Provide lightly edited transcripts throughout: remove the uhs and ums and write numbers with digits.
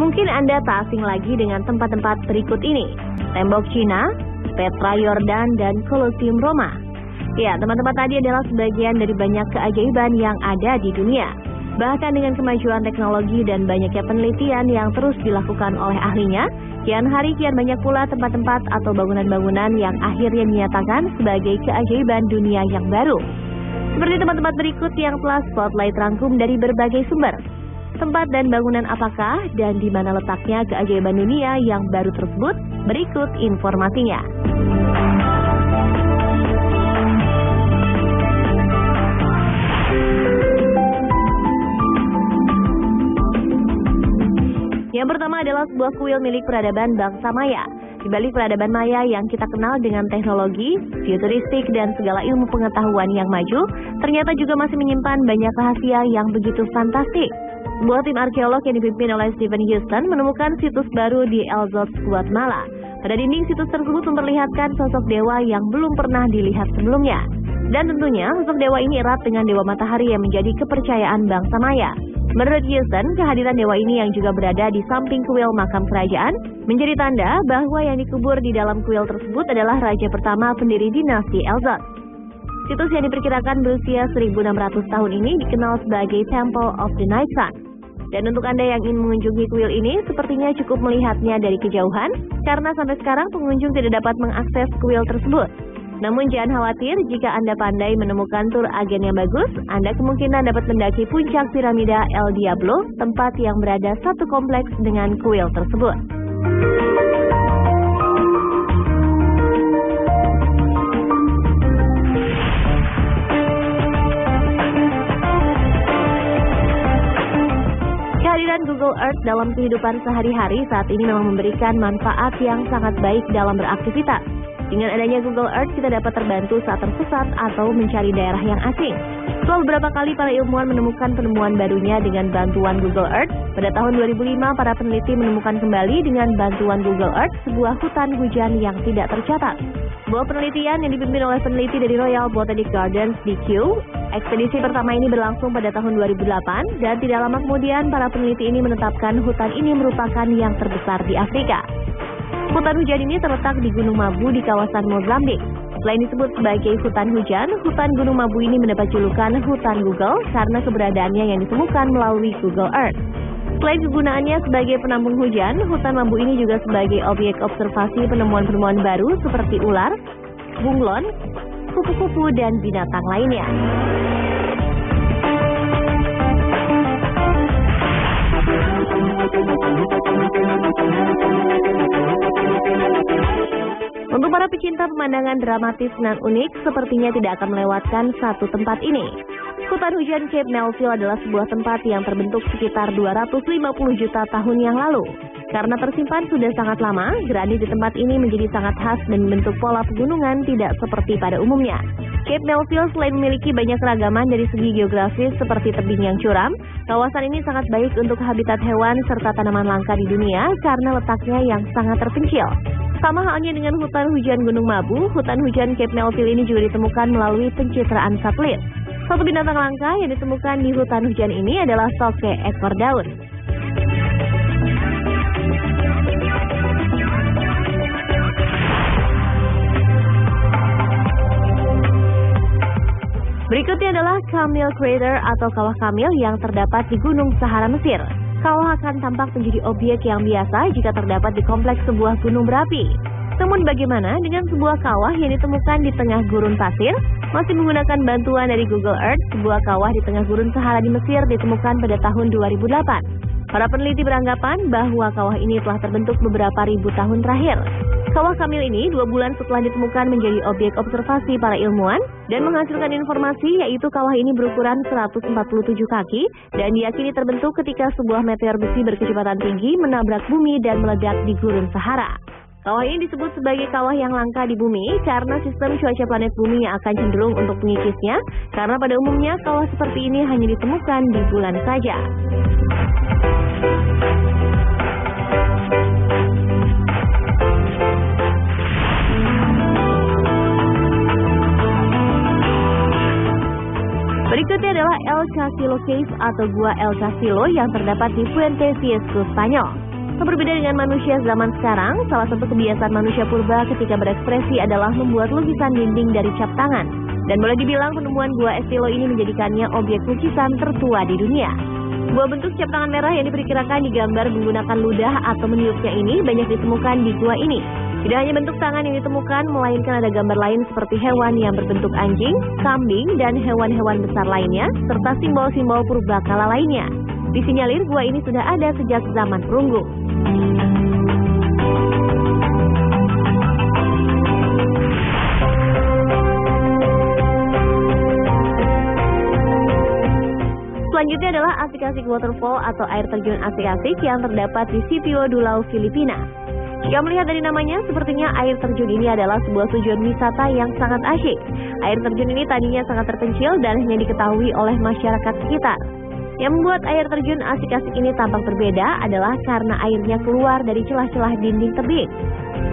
Mungkin Anda tak asing lagi dengan tempat-tempat berikut ini: Tembok Cina, Petra Yordan, dan Colosseum Roma. Ya, tempat-tempat tadi adalah sebagian dari banyak keajaiban yang ada di dunia. Bahkan dengan kemajuan teknologi dan banyaknya penelitian yang terus dilakukan oleh ahlinya, kian hari kian banyak pula tempat-tempat atau bangunan-bangunan yang akhirnya dinyatakan sebagai keajaiban dunia yang baru. Seperti tempat-tempat berikut yang telah Spotlight rangkum dari berbagai sumber. Tempat dan bangunan apakah dan di mana letaknya keajaiban dunia yang baru tersebut? Berikut informasinya. Yang pertama adalah sebuah kuil milik peradaban bangsa Maya. Di balik peradaban Maya yang kita kenal dengan teknologi, futuristik, dan segala ilmu pengetahuan yang maju, ternyata juga masih menyimpan banyak rahasia yang begitu fantastik. Sebuah tim arkeolog yang dipimpin oleh Stephen Houston menemukan situs baru di Elzoz, Guatemala. Pada dinding situs tersebut memperlihatkan sosok dewa yang belum pernah dilihat sebelumnya. Dan tentunya sosok dewa ini erat dengan dewa matahari yang menjadi kepercayaan bangsa Maya. Menurut Houston, kehadiran dewa ini yang juga berada di samping kuil makam kerajaan menjadi tanda bahwa yang dikubur di dalam kuil tersebut adalah raja pertama pendiri dinasti Elzoz. Situs yang diperkirakan berusia 1600 tahun ini dikenal sebagai Temple of the Night Sun. Dan untuk Anda yang ingin mengunjungi kuil ini, sepertinya cukup melihatnya dari kejauhan, karena sampai sekarang pengunjung tidak dapat mengakses kuil tersebut. Namun jangan khawatir, jika Anda pandai menemukan tur agen yang bagus, Anda kemungkinan dapat mendaki puncak piramida El Diablo, tempat yang berada satu kompleks dengan kuil tersebut. Kehadiran Google Earth dalam kehidupan sehari-hari saat ini memang memberikan manfaat yang sangat baik dalam beraktivitas. Dengan adanya Google Earth, kita dapat terbantu saat tersesat atau mencari daerah yang asing. Setelah beberapa kali para ilmuwan menemukan penemuan barunya dengan bantuan Google Earth, pada tahun 2005 para peneliti menemukan kembali dengan bantuan Google Earth sebuah hutan hujan yang tidak tercatat. Sebuah penelitian yang dipimpin oleh peneliti dari Royal Botanic Gardens di Kew. Ekspedisi pertama ini berlangsung pada tahun 2008 dan tidak lama kemudian para peneliti ini menetapkan hutan ini merupakan yang terbesar di Afrika. Hutan hujan ini terletak di Gunung Mabu di kawasan Mozambik. Selain disebut sebagai hutan hujan, hutan Gunung Mabu ini mendapat julukan hutan Google karena keberadaannya yang ditemukan melalui Google Earth. Selain kegunaannya sebagai penampung hujan, hutan Mabu ini juga sebagai objek observasi penemuan-penemuan baru seperti ular, bunglon, kupu-kupu, dan binatang lainnya. Untuk para pecinta pemandangan dramatis dan unik, sepertinya tidak akan melewatkan satu tempat ini. Hutan hujan Cape Melville adalah sebuah tempat yang terbentuk sekitar 250 juta tahun yang lalu. Karena tersimpan sudah sangat lama, granit di tempat ini menjadi sangat khas dan membentuk pola pegunungan tidak seperti pada umumnya. Cape Melville selain memiliki banyak keragaman dari segi geografis seperti tebing yang curam, kawasan ini sangat baik untuk habitat hewan serta tanaman langka di dunia karena letaknya yang sangat terpencil. Sama halnya dengan hutan hujan Gunung Mabu, hutan hujan Cape Melville ini juga ditemukan melalui pencitraan satelit. Satu binatang langka yang ditemukan di hutan hujan ini adalah toke ekor daun. Berikutnya adalah Camel Crater atau kawah Kamil yang terdapat di Gunung Sahara Mesir. Kawah akan tampak menjadi objek yang biasa jika terdapat di kompleks sebuah gunung berapi. Namun bagaimana dengan sebuah kawah yang ditemukan di tengah gurun pasir? Masih menggunakan bantuan dari Google Earth, sebuah kawah di tengah gurun Sahara di Mesir ditemukan pada tahun 2008. Para peneliti beranggapan bahwa kawah ini telah terbentuk beberapa ribu tahun terakhir. Kawah Kamil ini 2 bulan setelah ditemukan menjadi objek observasi para ilmuwan dan menghasilkan informasi yaitu kawah ini berukuran 147 kaki dan diyakini terbentuk ketika sebuah meteor besi berkecepatan tinggi menabrak bumi dan meledak di gurun Sahara. Kawah ini disebut sebagai kawah yang langka di bumi karena sistem cuaca planet bumi yang akan cenderung untuk mengikisnya karena pada umumnya kawah seperti ini hanya ditemukan di bulan saja. Berikutnya adalah El Castillo Cave atau Gua El Castillo yang terdapat di Fuente Fiesco, Spanyol. Tak berbeda dengan manusia zaman sekarang, salah satu kebiasaan manusia purba ketika berekspresi adalah membuat lukisan dinding dari cap tangan. Dan boleh dibilang penemuan Gua Estilo ini menjadikannya objek lukisan tertua di dunia. Sebuah bentuk cap tangan merah yang diperkirakan digambar menggunakan ludah atau meniupnya ini banyak ditemukan di gua ini. Tidak hanya bentuk tangan yang ditemukan, melainkan ada gambar lain seperti hewan yang berbentuk anjing, kambing, dan hewan-hewan besar lainnya, serta simbol-simbol purbakala lainnya. Disinyalir gua ini sudah ada sejak zaman perunggu. Selanjutnya adalah asik-asik waterfall atau air terjun asik-asik yang terdapat di Sitio Dulao, Filipina. Jika melihat dari namanya, sepertinya air terjun ini adalah sebuah tujuan wisata yang sangat asyik. Air terjun ini tadinya sangat terpencil dan hanya diketahui oleh masyarakat sekitar. Yang membuat air terjun asik-asik ini tampak berbeda adalah karena airnya keluar dari celah-celah dinding tebing.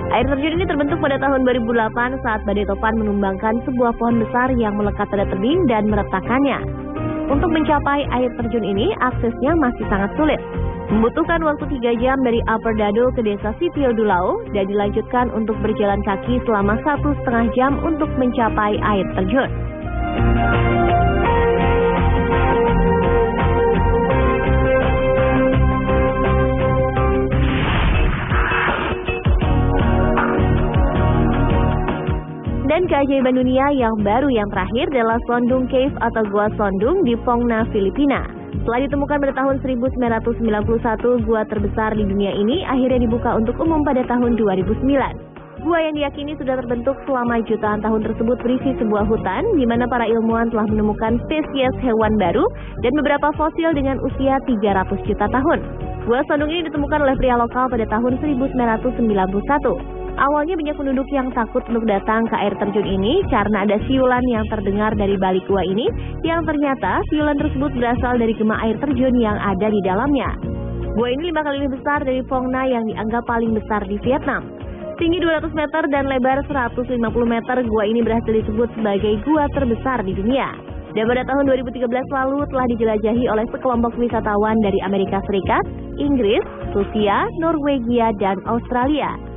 Air terjun ini terbentuk pada tahun 2008 saat badai topan menumbangkan sebuah pohon besar yang melekat pada tebing dan meretakannya. Untuk mencapai air terjun ini, aksesnya masih sangat sulit. Membutuhkan waktu 3 jam dari Upper Dado ke desa Sitio Dulao dan dilanjutkan untuk berjalan kaki selama 1,5 jam untuk mencapai air terjun. Dan keajaiban dunia yang baru yang terakhir adalah Sondung Cave atau Gua Sondung di Pongna, Filipina. Setelah ditemukan pada tahun 1991, gua terbesar di dunia ini akhirnya dibuka untuk umum pada tahun 2009. Gua yang diyakini sudah terbentuk selama jutaan tahun tersebut berisi sebuah hutan di mana para ilmuwan telah menemukan spesies hewan baru dan beberapa fosil dengan usia 300 juta tahun. Gua Sondung ini ditemukan oleh pria lokal pada tahun 1991. Awalnya banyak penduduk yang takut untuk datang ke air terjun ini karena ada siulan yang terdengar dari balik gua ini yang ternyata siulan tersebut berasal dari gema air terjun yang ada di dalamnya. Gua ini 5 kali lebih besar dari Pongna yang dianggap paling besar di Vietnam. Tinggi 200 meter dan lebar 150 meter, gua ini berhasil disebut sebagai gua terbesar di dunia. Dan pada tahun 2013 lalu telah dijelajahi oleh sekelompok wisatawan dari Amerika Serikat, Inggris, Rusia, Norwegia, dan Australia.